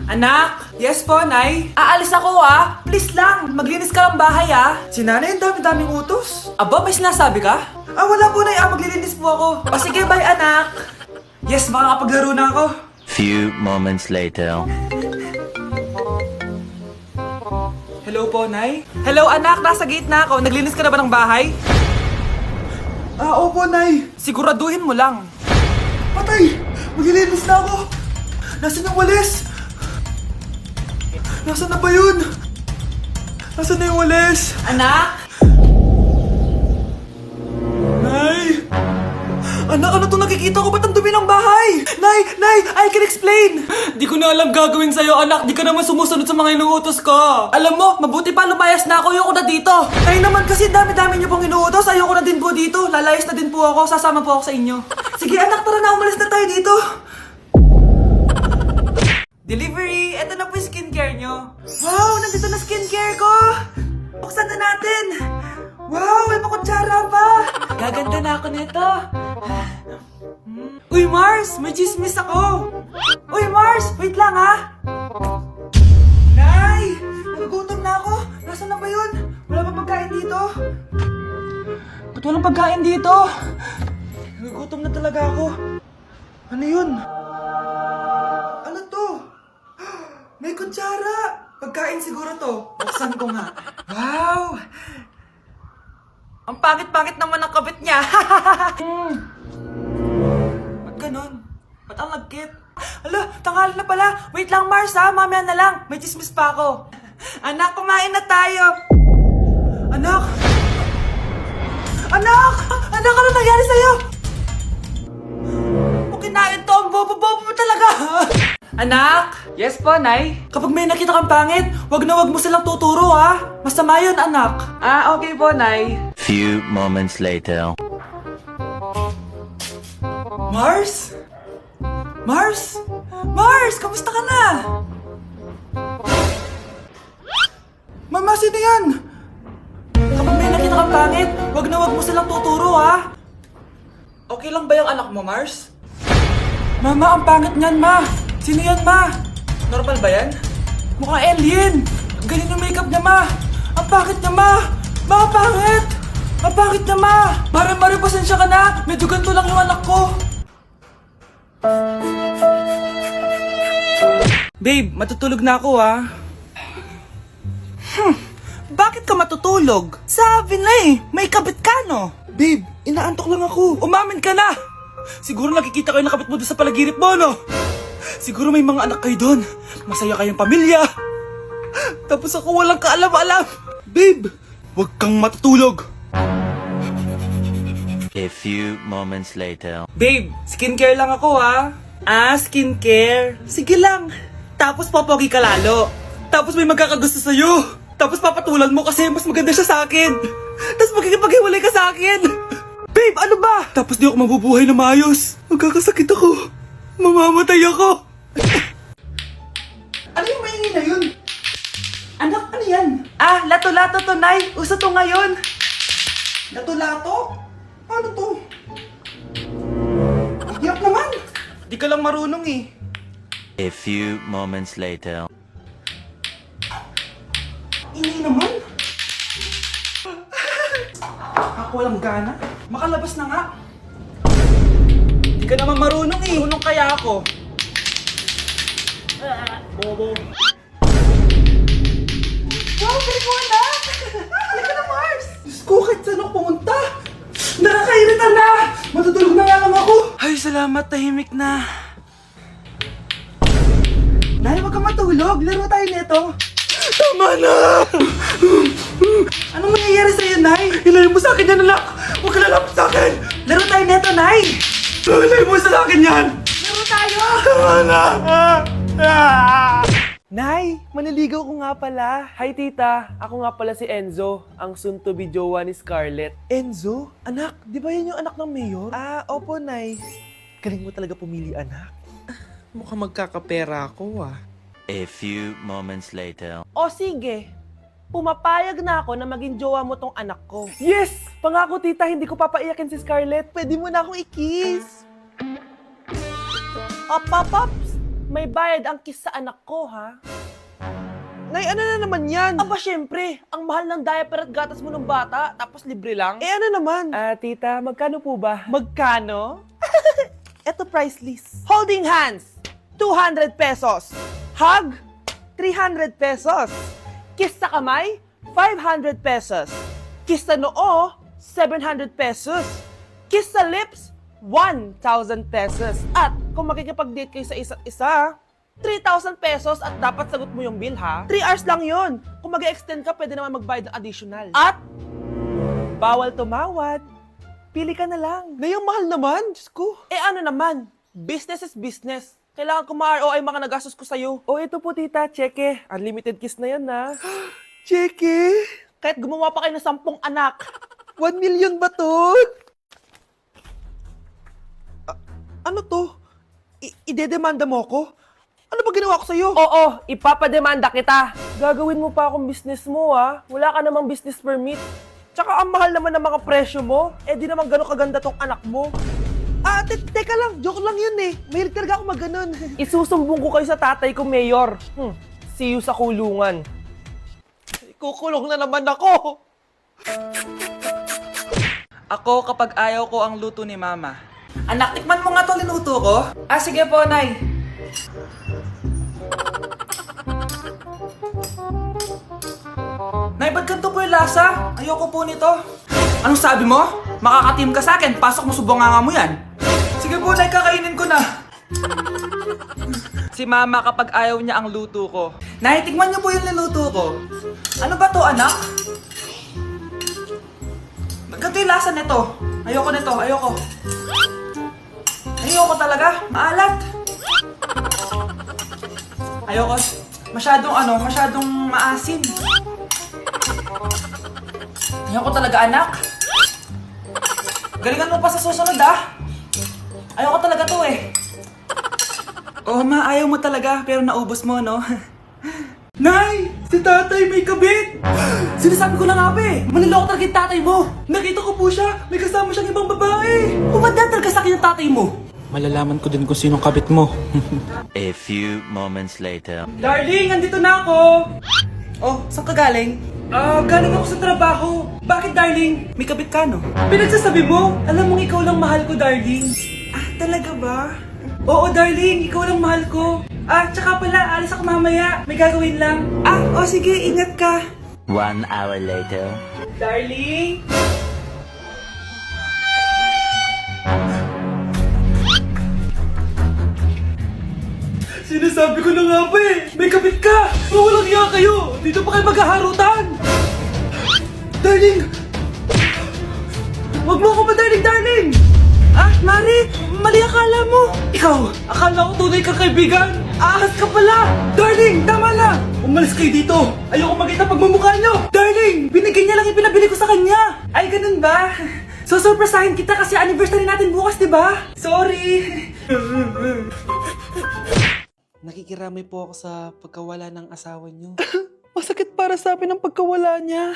Anak! Yes po, Nay? Aalis ako Please lang, maglinis ka ng bahay Si Nanay, ang dami-daming utos. Aba, may sinasabi ka? Wala po, Nay. Maglilinis po ako. O sige, bye, anak. Yes, makakapaglaro na ako. Few moments later. Hello po, Nay? Hello, anak. Nasa gate na ako. Naglinis ka na ba ng bahay? Opo, Nay. Siguraduhin mo lang. Patay! Maglilinis na ako. Nasaan yung walis? Nasaan na ba yun? Nasaan na yung walis? Anak? Nay! Anak, ano itong nakikita ko? Ba't ang dumi ng bahay? Nay! I can explain! Di ko na alam gagawin sa'yo, anak. Di ka naman sumusunod sa mga inuutos ko. Alam mo, mabuti pa lumayas na ako. Ayoko na dito. Nay naman kasi dami-dami niyo pong inuutos. Ayoko na din po dito. Lalayas na din po ako. Sasama po ako sa inyo. Sige, anak, tara na. Umalis na tayo dito. Delivery! Ito na po yung skincare nyo. Wow! Nandito na skincare ko! Buksan na natin! Wow! May pakutsara pa! Gaganda na ako nito. Uy, Mars! May chismis ako! Uy, Mars! Wait lang, Nay! Nagugutom na ako! Nasaan na ba yun? Wala pa pagkain dito? Ba't walang pagkain dito? Nagugutom na talaga ako. Ano yun? Ano to? May kutsara! Pagkain siguro to. Buksan ko nga. Wow! Ang pangit-pangit naman ang kabit niya. Ba't ganon? Ba't ang lagkit? Ala, tanghali na pala. Wait lang, Mars mamaya na lang. May chismis pa ako. Anak, kumain na tayo. Anak! Anak! Anak, ano nangyari sa'yo? Kinain to, ang bobo-bobo mo talaga. Anak? Yes po, Nay? Kapag may nakita kang pangit, wag mo silang tuturo, Masama yun, anak. Okay po, Nay. Few moments later. Mars? Mars? Mars, kamusta ka na? Mama, sino yan? Kapag may nakita kang pangit, wag mo silang tuturo, Okay lang ba yung anak mo, Mars? Mama, ang pangit niyan, Ma. Sino yan, Ma? Normal ba yan? Mukhang alien. Ang galing ng makeup niya, Ma. Ang pangit niya, Ma. Ma, ang pangit. Ang pangit niya, Ma. Mare, pasensya ka na. Medyo ganito lang yung anak ko. Babe, matutulog na ako, Bakit ka matutulog? Sabi na may kabit ka, no? Babe, inaantok lang ako. Umamin ka na! Siguro nakikita kayo nakabit mo doon sa palagirip mo, no? Siguro may mga anak kayo doon. Masaya kayong pamilya. Tapos ako walang kaalam-alam. Babe, huwag kang matutulog. A few moments later. Babe, skincare lang ako, skincare. Sige lang. Tapos popogi ka lalo. Tapos may magkakagusto sa'yo. Tapos papatulan mo kasi mas maganda siya sa akin. Tapos magkikipaghiwalay ka sa akin. Babe, ano ba? Tapos di ako mabubuhay na maayos. Magkakasakit ako. Mamamatay ako. Ano yung maingay na yun? Anak, ano yan? Lato-lato to, Nay. Uso to ngayon. Lato-lato? Ano to? Ang hirap naman. Di ka lang marunong A few moments later. Ini naman. Ako walang gana. Makalabas na nga. Di ka naman marunong Marunong kaya ako. Bobo. Wow, galing mo, anak! Halika na, Mars! Diyos ko, kahit saan ako pumunta! Nakakairitan na! Matutulog na nga lang ako! Ay, salamat, tahimik na. Nay, wag kang matulog. Laro tayo nito. Tama na! Anong nangyayari sa'yo, Nay? Ilayo mo sa akin yan, anak! Huwag ka lalapit sa akin! Laro tayo neto, Nay! Ilayo mo sa akin yan! Laro tayo! Tama na! Nay, maniligaw ko nga pala. Hi, tita. Ako nga pala si Enzo, ang soon-to-be jowa ni Scarlett. Enzo? Anak, di ba yan yung anak ng mayor? Opo, Nay. Galing mo talaga pumili, anak. Mukhang magkakapera ako, A few moments later. O sige, pumapayag na ako na maging jowa mo tong anak ko. Yes! Pangako, tita, hindi ko papaiyakin si Scarlett. Pwede mo na akong i-kiss. Pops! May bayad ang kiss sa anak ko, ha? Nay, ano na naman yan? Aba, syempre, ang mahal ng diaper at gatas mo ng bata, tapos libre lang. Eh, ano naman? Tita, magkano po ba? Magkano? Eto price list. Holding hands, 200 pesos. Hug, 300 pesos. Kiss sa kamay, 500 pesos. Kiss sa noo, 700 pesos. Kiss sa lips, 1,000 pesos. At kung makikipag-date kayo sa isa't isa, 3,000 pesos at dapat sagot mo yung bill, ha? 3 hours lang yun. Kung mag-extend ka, pwede naman magbayad ng additional. At, bawal tumawad. Pili ka na lang. Ngayong mahal naman, Diyos ko. Eh ano naman, business is business. Kailangan ko ma-ROI mga nagastos ko sa'yo. O ito po tita, cheque. Unlimited kiss na yan, ha? Cheque? Kahit gumawa pa kayo ng 10 anak. 1 million ba to? Ano to? Idedemanda mo ko? Ano ba ginawa ko sa'yo? Oo, ipapademanda kita. Gagawin mo pa akong business mo, ha? Wala ka namang business permit. Tsaka ang mahal naman ng mga presyo mo. Eh di naman gano'ng kaganda tong anak mo. Teka lang. Joke lang yun eh. Mahilig talaga ako maganon. Isusumbong ko kayo sa tatay ko, Mayor. See you sa kulungan. Kukulong na naman ako. Ako kapag ayaw ko ang luto ni Mama. Anak, tikman mo nga to linuto ko. Sige po, Nay. Nay, ba't ganito po yung lasa? Ayoko po nito. Anong sabi mo? Makakatim ka sa akin, pasok mo sa bunganga mo yan. Sige po, Nay, kakainin ko na. Si Mama kapag ayaw niya ang luto ko. Nay, tikman niyo po yung niluto ko. Ano ba to, anak? Ganito yung lasa nito. Ayoko nito, ayoko. Ayoko talaga, maalat. Ayoko. Masyadong maasim. Ayoko talaga, anak. Galingan mo pa sa susunod, ah. Ayoko talaga to, eh. Oh, Ma, ayaw mo talaga, pero naubos mo, no? Nay! Si tatay may kabit! Sinasabi ko na nga ba eh! Maniloko talaga yung tatay mo! Nakita ko po siya! May kasama siyang ibang babae! Pumadaan talaga sa akin yung tatay mo! Malalaman ko din kung sinong kabit mo. A few moments later. Darling, andito na ako! Oh, saan ka galing? Galing ako sa trabaho. Bakit, darling? May kabit ka, no? Pinagsasabi mo? Alam mong ikaw lang mahal ko, darling. Talaga ba? Oo, darling. Ikaw lang mahal ko. Tsaka pala, alis ako mamaya. May gagawin lang. Sige. Ingat ka. 1 hour later. Darling? Sinasabi ko na nga ba eh! May kabit ka! Mawalang iya kayo! Dito pa kayo maghaharutan! Darling! Huwag mo ako ma-darling, darling! Mari! Mali akala mo! Ikaw! Akala ko tunay kang kaibigan! Ahas ka pala! Darling! Tama na! Umalis kayo dito! Ayoko makita pagmumukha nyo! Darling! Binigay niya lang yung pinabili ko sa kanya! Ay, ganun ba? So, surpresahin kita kasi anniversary natin bukas, diba? Sorry! Nakikiramay po ako sa pagkawala ng asawa niyo. Masakit para sa amin ang pagkawala niya.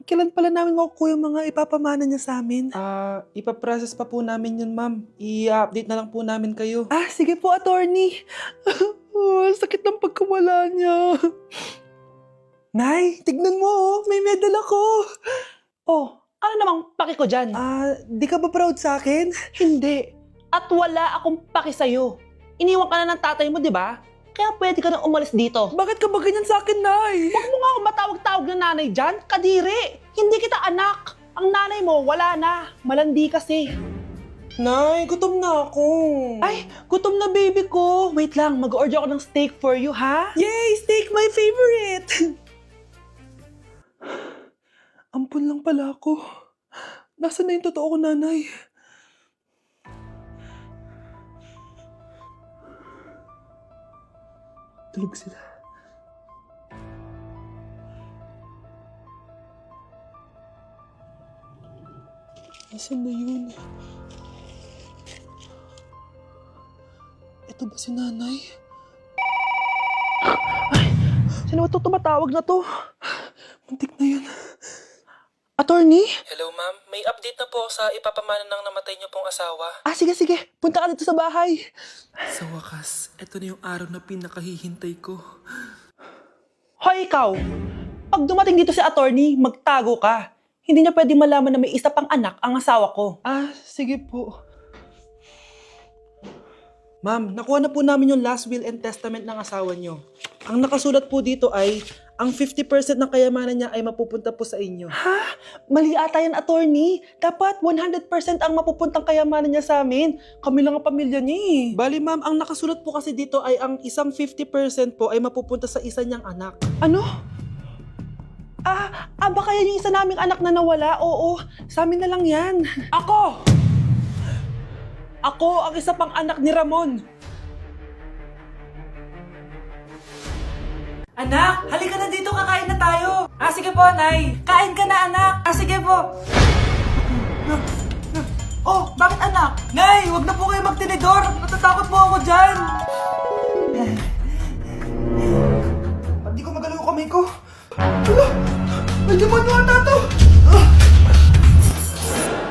Kailan pala namin makukuha yung mga ipapamana niya sa amin? Ipaprocess pa po namin yun, ma'am. I-update na lang po namin kayo. Sige po, attorney. Sakit ng pagkawala niya. Nay, tignan mo, may medal ako. Ano namang paki ko dyan? Di ka ba proud sa akin? Hindi. At wala akong paki sa'yo. Iniwan ka na ng tatay mo, di ba? Kaya pwede ka nang umalis dito. Bakit ka ba ganyan sa akin, Nay? Huwag mo nga akong matawag-tawag na nanay dyan. Kadiri! Hindi kita anak. Ang nanay mo, wala na. Malandi kasi. Nay, gutom na ako. Ay, gutom na baby ko. Wait lang, mag-order ako ng steak for you, ha? Yay! Steak, my favorite! Ampun lang pala ako. Nasaan na yung totoo ko, nanay? Tulog sila. Nasaan na yun? Ito ba si nanay? Sino ba ito tumatawag na to? Muntik na yun. Attorney? Hello ma'am, may update na po sa ipapamana ng namatay niyo pong asawa. Sige. Punta ka dito sa bahay. Sa wakas, ito na yung araw na pinakahihintay ko. Hoy, ikaw! Pag dumating dito si attorney, magtago ka. Hindi niya pwede malaman na may isa pang anak ang asawa ko. Sige po. Ma'am, nakuha na po namin yung last will and testament ng asawa niyo. Ang nakasulat po dito ay, ang 50% ng kayamanan niya ay mapupunta po sa inyo. Ha? Mali ata yan, attorney. Dapat 100% ang mapupuntang kayamanan niya sa amin. Kami lang ang pamilya niya eh. Bali ma'am, ang nakasulat po kasi dito ay ang isang 50% po ay mapupunta sa isa niyang anak. Ano? Baka yan yung isa naming anak na nawala? Oo, sa amin na lang yan. Ako ang isa pang anak ni Ramon. Anak, halika na dito, kakain na tayo. Sige po, Nay. Kain ka na, anak. Sige po. Oh, bakit anak? Nay, wag na po kayo magtinidor. Natatakot po ako dyan. Hindi ko magalaw yung kamay ko. Hala, may demonyo ata to.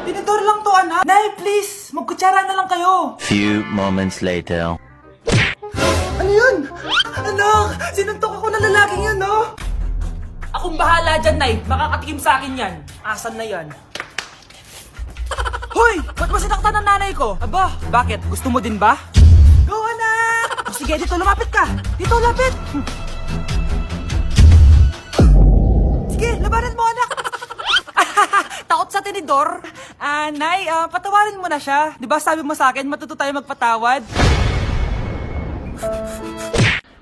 Tinidor lang to, anak. Nay, please, magkutsara na lang kayo. Few moments later. Ano yun? Anak, sinuntok ako ng lalaking yun, no? Akong bahala dyan, Nay. Makakatikim sa akin yan. Asan na yan? Hoy! Ba't mo sinaktan ng nanay ko? Aba, bakit? Gusto mo din ba? Go, anak! Sige, dito lumapit ka. Dito, lapit. Sige, labanan mo, anak. Takot sa tinidor? Nay, patawarin mo na siya. Di ba sabi mo sa akin, matuto tayo magpatawad?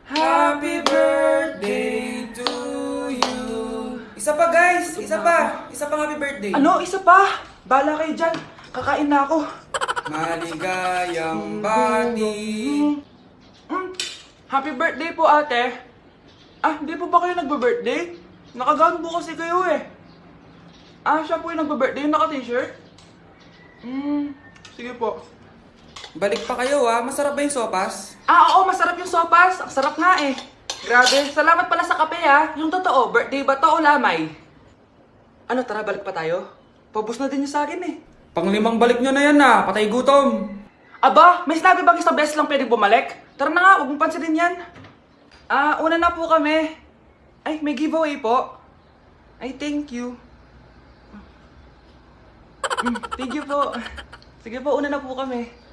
Happy birthday to you. Isa pa, guys. Isa pa pang happy birthday. Ano? Isa pa? Bala kayo dyan. Kakain na ako. Maligayang bati. Happy birthday po, ate. Hindi po ba kayo nagbe-birthday? Nakagown po kasi kayo eh. Siya po yung nagbe-birthday, yung naka-t-shirt? Sige po. Balik pa kayo masarap ba yung sopas? Oo, masarap yung sopas. Ang sarap nga eh. Grabe, salamat pala sa kape Yung totoo, birthday ba to o lamay? Ano, tara balik pa tayo? Pabus na din yung sa akin eh. Panglimang balik nyo na yan patay gutom. Aba, may sinabi bang isang beses lang pwede bumalik? Tara na nga, huwag mong pansinin yan. Una na po kami. Ay, may giveaway po. Ay, thank you. Thank you po. Sige po, una na po kami.